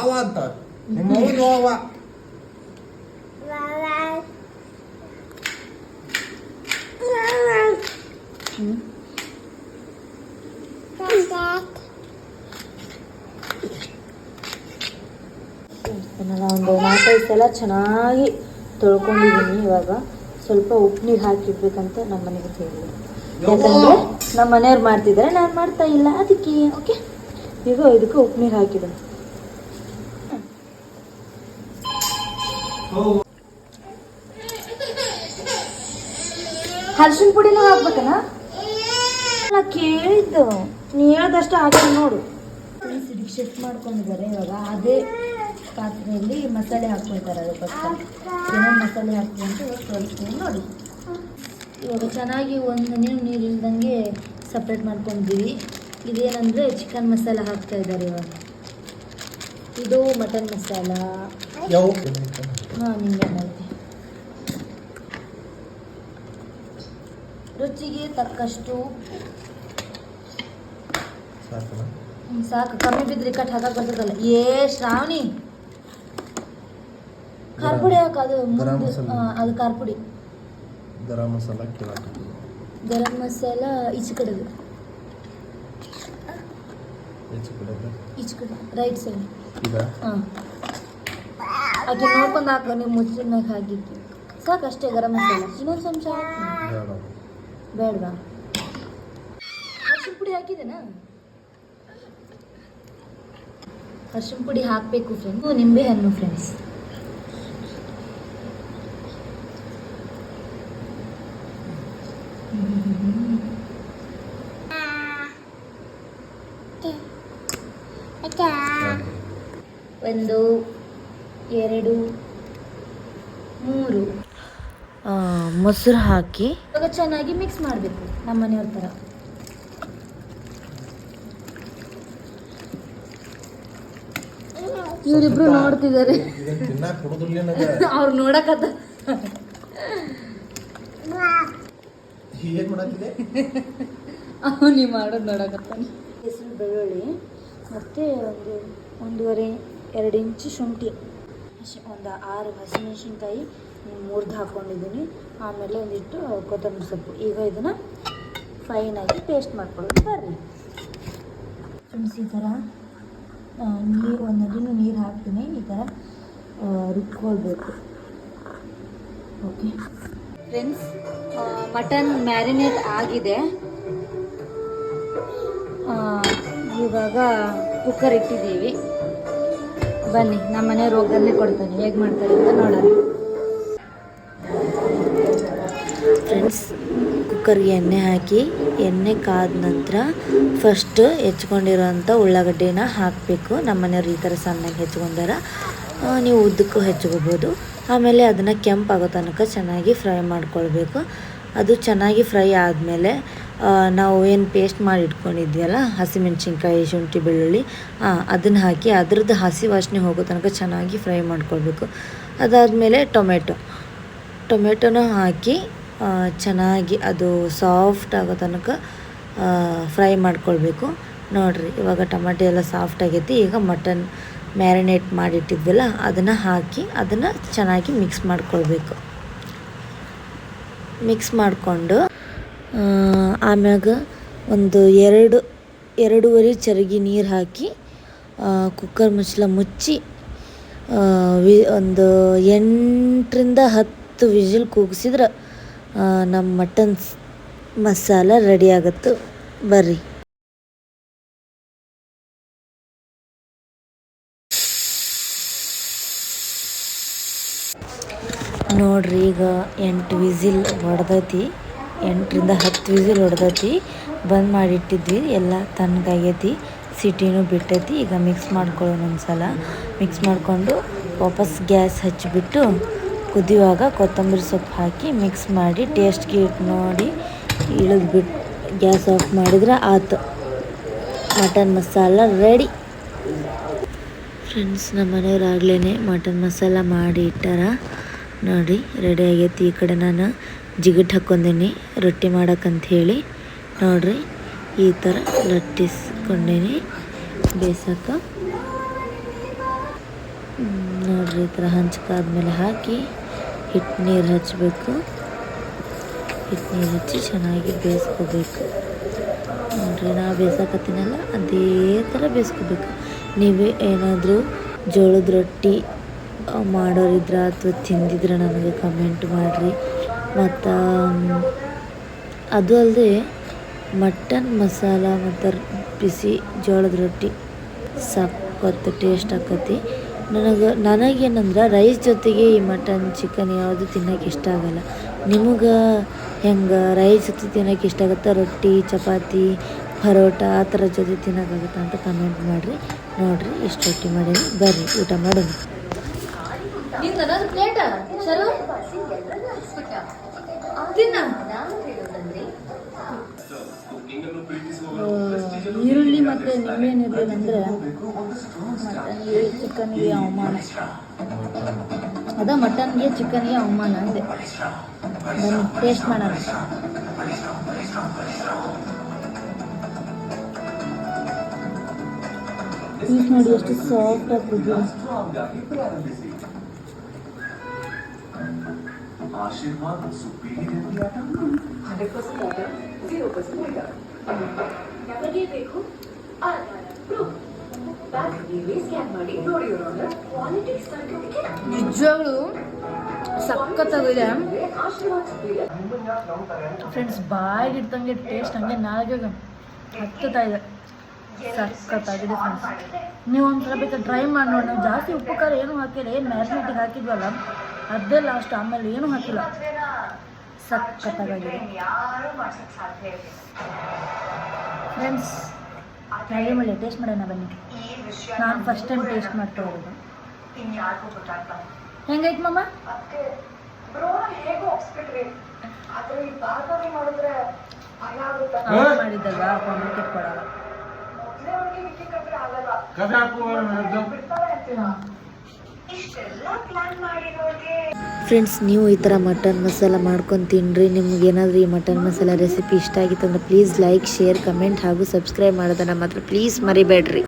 ವಾವ ಅಂತ ನಿಮ್ಮ ಅವ್ವನ ವಾವ. ಒಂದು 4-5 ಸಲ ಚೆನ್ನಾಗಿ ತೊಳ್ಕೊಂಡಿದ್ದೀನಿ. ಇವಾಗ ಸ್ವಲ್ಪ ಉಪ್ಪು ನೀರು ಹಾಕಿಡ್ಬೇಕಂತ ನಮ್ಮ ಮನೆಗೆ ಹೇಳಿ, ಯಾಕಂದರೆ ನಮ್ಮ ಮನೆಯವ್ರು ಮಾಡ್ತಿದ್ದಾರೆ, ನಾನು ಮಾಡ್ತಾ ಇಲ್ಲ, ಅದಕ್ಕೆ. ಓಕೆ, ಈಗ ಇದಕ್ಕೆ ಉಪ್ಪು ನೀರು ಹಾಕಿದೆ. ಅರಿಶಿನ ಪುಡಿನೂ ಹಾಕ್ಬೇಕನ? ನಾ ಕೇಳಿದ್ದು ನೀ ಹೇಳದಷ್ಟು ಹಾಕಿ ನೋಡು. ಸಿಡಿಗೆ ಶಿಫ್ಟ್ ಮಾಡ್ಕೊಂಡಿದ್ದಾರೆ. ಇವಾಗ ಅದೇ ಪಾತ್ರೆಯಲ್ಲಿ ಮಸಾಲೆ ಹಾಕ್ಕೊಳ್ತಾರೆ. ಅದಕ್ಕೋಸ್ಕರ ಏನೇನು ಮಸಾಲೆ ಹಾಕ್ತೀವಿ ಅಂತ ಇವಾಗ ತೋರಿಸ್ತೀನಿ ನೋಡಿ. ಇವಾಗ ಚೆನ್ನಾಗಿ ಒಂದು ನೀರು ಇಲ್ದಂಗೆ ಸಪ್ರೇಟ್ ಮಾಡ್ಕೊಂಡಿದ್ದೀವಿ. ಇದೇನಂದರೆ ಚಿಕನ್ ಮಸಾಲ ಹಾಕ್ತಾ ಇದ್ದಾರೆ ಇವಾಗ. ಇದು ಮಟನ್ ಮಸಾಲ. ಹಾಂ, ನಿಮಗೆ ಮಾಡ್ತೀವಿ. ರುಚಿಗೆ ತಕ್ಕಷ್ಟು ಸಾಕು. ಕಮ್ಮಿ ಬಿದ್ದರೆ ಕಟ್ ಹಾಕಕ್ಕೆ ಬರ್ತದಲ್ಲ. ಶ್ರಾವಣಿ, ಖಾರ ಪುಡಿ ಹಾಕು. ಅದು ಅದು ಖಾರ ಪುಡಿ. ಗರಂ ಮಸಾಲ ಈಚೆ ಕಡೆದು, ಈಚೆ ಕಡೆ ರೈಟ್ ಸೈಡ್. ಹಾಂ, ಅದು ನೋಡ್ಕೊಂಡು ಹಾಕ. ನೀವು ಮುಚ್ಚಿನಾಗ ಹಾಕಿತ್ತು ಸಾಕು ಅಷ್ಟೇ. ಗರಂ ಮಸಾಲ ಇನ್ನೊಂದು ಚಮಚ ಬೇಡವಾ? ಅರಿಶಿನ ಪುಡಿ ಹಾಕಿದೇನಾ? ಅರಿಶಿನ ಪುಡಿ ಹಾಕಬೇಕು ಫ್ರೆಂಡ್ಸ್. ನಿಂಬೆ ಹಣ್ಣು ಫ್ರೆಂಡ್ಸ್. ಒಂದು 2 3 ಮೊಸರು ಹಾಕಿ ಇವಾಗ ಚೆನ್ನಾಗಿ ಮಿಕ್ಸ್ ಮಾಡಬೇಕು ನಮ್ಮ ಮನೆಯವ್ರ ಥರ. ಇವರಿಬ್ರು ನೋಡ್ತಿದ್ದಾರೆ, ಅವ್ರು ನೋಡಕತ್ತ. ನೀವು ಮಾಡೋದು ನೋಡಕತ್ತಾನೆ. ಹೆಸರು ಬೆಳ್ಳುಳ್ಳಿ ಮತ್ತು 1.5-2 ಇಂಚು ಶುಂಠಿ, ಒಂದು 6 ಹಸಿಮೆಣಸಿನ್ಕಾಯಿ ಮುರಿದು ಹಾಕ್ಕೊಂಡಿದ್ದೀನಿ. ಆಮೇಲೆ ಒಂದಿಟ್ಟು ಕೊತ್ತಂಬರಿ ಸೊಪ್ಪು. ಈಗ ಇದನ್ನು ಫೈನಾಗಿ ಪೇಸ್ಟ್ ಮಾಡ್ಕೊಳ್ಳೋದು. ಬರ್ರಿ ಫ್ರೆಂಡ್ಸ್, ಈ ಥರ ನೀರು ಒಂದನ್ನು ನೀರು ಹಾಕ್ತೀನಿ. ಈ ಥರ ರುಬ್ಕೊಳ್ಬೇಕು. ಓಕೆ ಫ್ರೆಂಡ್ಸ್, ಮಟನ್ ಮ್ಯಾರಿನೇಟ್ ಆಗಿದೆ. ಇವಾಗ ಕುಕ್ಕರ್ ಇಟ್ಟಿದ್ದೀವಿ. ಬನ್ನಿ, ನಮ್ಮ ಮನೆಯವ್ರು ಒಗ್ಗರಣೆ ಕೊಡ್ತಾನೆ, ಹೇಗೆ ಮಾಡ್ತಾರೆ ಅಂತ ನೋಡೋಣ. ಫ್ರೆಂಡ್ಸ್, ಕುಕ್ಕರ್ಗೆ ಎಣ್ಣೆ ಹಾಕಿ, ಎಣ್ಣೆ ಕಾದ ನಂತರ ಫಸ್ಟ್ ಹೆಚ್ಕೊಂಡಿರೋಂಥ ಉಳ್ಳಾಗಡ್ಡಿನ ಹಾಕಬೇಕು. ನಮ್ಮ ಮನೆಯವ್ರು ಈ ಥರ ಸಣ್ಣಗೆ ಹೆಚ್ಕೊಂಡಾರ, ನೀವು ಉದ್ದಕ್ಕೂ ಹೆಚ್ಕೋಬೋದು. ಆಮೇಲೆ ಅದನ್ನು ಕೆಂಪಾಗೋ ತನಕ ಚೆನ್ನಾಗಿ ಫ್ರೈ ಮಾಡ್ಕೊಳ್ಬೇಕು. ಅದು ಚೆನ್ನಾಗಿ ಫ್ರೈ ಆದಮೇಲೆ ನಾವು ಏನು ಪೇಸ್ಟ್ ಮಾಡಿ ಇಟ್ಕೊಂಡಿದ್ವಲ್ಲ, ಹಸಿಮೆಣ್ಸಿನ್ಕಾಯಿ, ಶುಂಠಿ, ಬೆಳ್ಳುಳ್ಳಿ, ಅದನ್ನು ಹಾಕಿ ಅದ್ರದ್ದು ಹಸಿ ವಾಸನೆ ಹೋಗೋ ತನಕ ಚೆನ್ನಾಗಿ ಫ್ರೈ ಮಾಡ್ಕೊಳ್ಬೇಕು. ಅದಾದಮೇಲೆ ಟೊಮೆಟೊನ ಹಾಕಿ ಚೆನ್ನಾಗಿ ಅದು ಸಾಫ್ಟ್ ಆಗೋ ತನಕ ಫ್ರೈ ಮಾಡ್ಕೊಳ್ಬೇಕು. ನೋಡಿರಿ, ಇವಾಗ ಟೊಮೆಟೊ ಎಲ್ಲ ಸಾಫ್ಟ್ ಆಗೈತಿ. ಈಗ ಮಟನ್ ಮ್ಯಾರಿನೇಟ್ ಮಾಡಿಟ್ಟಿದ್ವಲ್ಲ ಅದನ್ನು ಹಾಕಿ ಅದನ್ನು ಚೆನ್ನಾಗಿ ಮಿಕ್ಸ್ ಮಾಡ್ಕೊಳ್ಬೇಕು. ಮಿಕ್ಸ್ ಮಾಡಿಕೊಂಡು ಆಮ್ಯಾಗ ಒಂದು 2.5 ಚರಗಿ ನೀರು ಹಾಕಿ ಕುಕ್ಕರ್ ಮುಚ್ಚಳ ಮುಚ್ಚಿ ಒಂದು 8-10 ವಿಜಿಲ್ ಕೂಗಿಸಿದ್ರೆ ನಮ್ಮ ಮಟನ್ ಮಸಾಲ ರೆಡಿ ಆಗುತ್ತೆ. ಬರ್ರಿ. ನೋಡ್ರಿ, ಈಗ 8 ವಿಸಿಲ್ ಹೊಡೆದೈತಿ. 8-10 ವಿಸಿಲ್ ಹೊಡೆದೈತಿ. ಬಂದ್ ಮಾಡಿಟ್ಟಿದ್ವಿ, ಎಲ್ಲ ತಣ್ಣಗಾಗೈತಿ, ಸಿಟಿನೂ ಬಿಟ್ಟೈತಿ. ಈಗ ಮಿಕ್ಸ್ ಮಾಡ್ಕೊಳ್ಳೋಣ. ಒಂದ್ಸಲ ಮಿಕ್ಸ್ ಮಾಡಿಕೊಂಡು ವಾಪಸ್ ಗ್ಯಾಸ್ ಹಚ್ಚಿಬಿಟ್ಟು ಕುದಿಯುವಾಗ ಕೊತ್ತಂಬರಿ ಸೊಪ್ಪು ಹಾಕಿ ಮಿಕ್ಸ್ ಮಾಡಿ ಟೇಸ್ಟ್ಗೆ ಇಟ್ಟು ನೋಡಿ ಇಳಿದ್ಬಿಟ್ಟು ಗ್ಯಾಸ್ ಆಫ್ ಮಾಡಿದ್ರೆ ಆತು, ಮಟನ್ ಮಸಾಲ ರೆಡಿ. ಫ್ರೆಂಡ್ಸ್, ನಮ್ಮ ಮನೆಯವ್ರಾಗ್ಲೇ ಮಟನ್ ಮಸಾಲ ಮಾಡಿ ಇಟ್ಟಾರ. ನೋಡಿ, ರೆಡಿ ಆಗೈತಿ. ಈ ಕಡೆ ನಾನು ಜಿಗಟ್ ಹಾಕ್ಕೊಂಡೀನಿ ರೊಟ್ಟಿ ಮಾಡೋಕ್ಕಂತ ಹೇಳಿ. ನೋಡಿರಿ, ಈ ಥರ ಲಟ್ಟಿಸ್ಕೊಂಡೀನಿ ಬೇಸಕ್ಕೆ. ನೋಡಿರಿ ಈ ಥರ ಹಂಚ್ಕಾದ್ಮೇಲೆ ಹಾಕಿ ಹಿಟ್ಟು ನೀರು ಹಚ್ಚಬೇಕು. ಹಿಟ್ಟು ನೀರು ಹಚ್ಚಿ ಚೆನ್ನಾಗಿ ಬೇಯಿಸ್ಕೋಬೇಕು. ನೋಡಿರಿ ನಾ ಬೇಯಿಸಕತ್ತೀನಲ್ಲ ಅದೇ ಥರ ಬೇಯಿಸ್ಕೋಬೇಕು. ನೀವೇ ಏನಾದರೂ ಜೋಳದ ರೊಟ್ಟಿ ಮಾಡೋರಿದ್ರೆ ಅಥವಾ ತಿಂದಿದ್ರೆ ನನಗೆ ಕಮೆಂಟ್ ಮಾಡಿರಿ. ಮತ್ತು ಅದು ಅಲ್ಲದೆ ಮಟನ್ ಮಸಾಲ ಮತ್ತು ಬಿಸಿ ಜೋಳದ ರೊಟ್ಟಿ ಸಖತ್ತು ಟೇಸ್ಟ್ ಆಕತಿ. ನನಗೇನಂದ್ರೆ ರೈಸ್ ಜೊತೆಗೆ ಈ ಮಟನ್ ಚಿಕನ್ ಯಾವುದು ತಿನ್ನೋಕೆ ಇಷ್ಟ ಆಗಲ್ಲ. ನಿಮಗೆ ಹೆಂಗೆ ರೈಸ್ ಜೊತೆ ತಿನ್ನೋಕೆ ಇಷ್ಟ ಆಗುತ್ತೆ, ರೊಟ್ಟಿ ಚಪಾತಿ ಪರೋಟ ಆ ಥರ ಜೊತೆ ತಿನ್ನೋಕ್ಕಾಗುತ್ತೆ ಅಂತ ಕಮೆಂಟ್ ಮಾಡಿರಿ. ನೋಡಿರಿ ಎಷ್ಟು ರೊಟ್ಟಿ ಮಾಡೀನಿ, ಬರ್ರಿ ಊಟ ಮಾಡೋಣ. ಈರುಳ್ಳಿ ಮತ್ತು ನಿಂಬೆಹಣ್ಣಿರಲಿಲ್ಲಂದರೆ ಮಟನ್ಗೆ ಚಿಕನ್ಗೆ ಅವಮಾನ. ಮಟನ್ಗೆ ಚಿಕನ್ಗೆ ಅವಮಾನ ಅಂದೆ. ಬನ್ನಿ ಟೇಸ್ಟ್ ಮಾಡೋಣ. ಪೀಸ್ ನೋಡಿ ಎಷ್ಟು ಸಾಫ್ಟ್ ಆಗ್ತಿದೆ. ನಿಜವಾಗ್ಲೂ ಸಖತ್ತಾಗಿದೆ ಫ್ರೆಂಡ್ಸ್. ಬಾಯಿಗೆ ಇಟ್ಟಂಗೆ ಟೇಸ್ಟ್ ಹಂಗೆ ನಾಲ್ಗೆ ಹತ್ತುತ್ತಾ ಇದೆ. ಸಖತ್ತಾಗಿದೆ ಫ್ರೆಂಡ್ಸ್. ನೀವು ಒಂದ್ಸಲ ಬೇಕಾದ್ರೆ ಟ್ರೈ ಮಾಡಿ ನೋಡಿ. ನಾವು ಜಾಸ್ತಿ ಉಪ್ಪು ಖಾರ ಏನೂ ಹಾಕಿಲ್ಲ, ಏನು ಮ್ಯಾರಿನೇಟಿಗೆ ಹಾಕಿದ್ವಲ್ಲ ಅದೇ ಲಾಸ್ಟ್, ಆಮೇಲೆ ಏನೂ ಹಾಕಿಲ್ಲ. ಸಖತ್ತಾಗಿದೆ ಫ್ರೆಂಡ್ಸ್. ಟ್ರೈ ಮಾಡಿ ಟೇಸ್ಟ್ ಮಾಡೋಣ ಬನ್ನಿ. ನಾನು ಫಸ್ಟ್ ಟೈಮ್ ಟೇಸ್ಟ್ ಮಾಡ್ತಾ ಇರೋದು. ಹೆಂಗೈತೆ ಮಮ್ಮ? ಮಾಡಿದ್ದಲ್ವಾ ಕಾಂಪ್ಲಿಕೇಟ್ ಕೊಡಲ್ಲ. ಫ್ರೆಂಡ್ಸ್, ನೀವು ಈ ಥರ ಮಟನ್ ಮಸಾಲ ಮಾಡ್ಕೊಂಡು ತಿನ್ನಿರಿ. ನಿಮ್ಗೇನಾದರೂ ಈ ಮಟನ್ ಮಸಾಲ ರೆಸಿಪಿ ಇಷ್ಟ ಆಗಿತ್ತು ಅಂದರೆ ಪ್ಲೀಸ್ ಲೈಕ್, ಶೇರ್, ಕಮೆಂಟ್ ಹಾಗೂ ಸಬ್ಸ್ಕ್ರೈಬ್ ಮಾಡೋದನ್ನು ಮಾತ್ರ ಪ್ಲೀಸ್ ಮರಿಬೇಡ್ರಿ.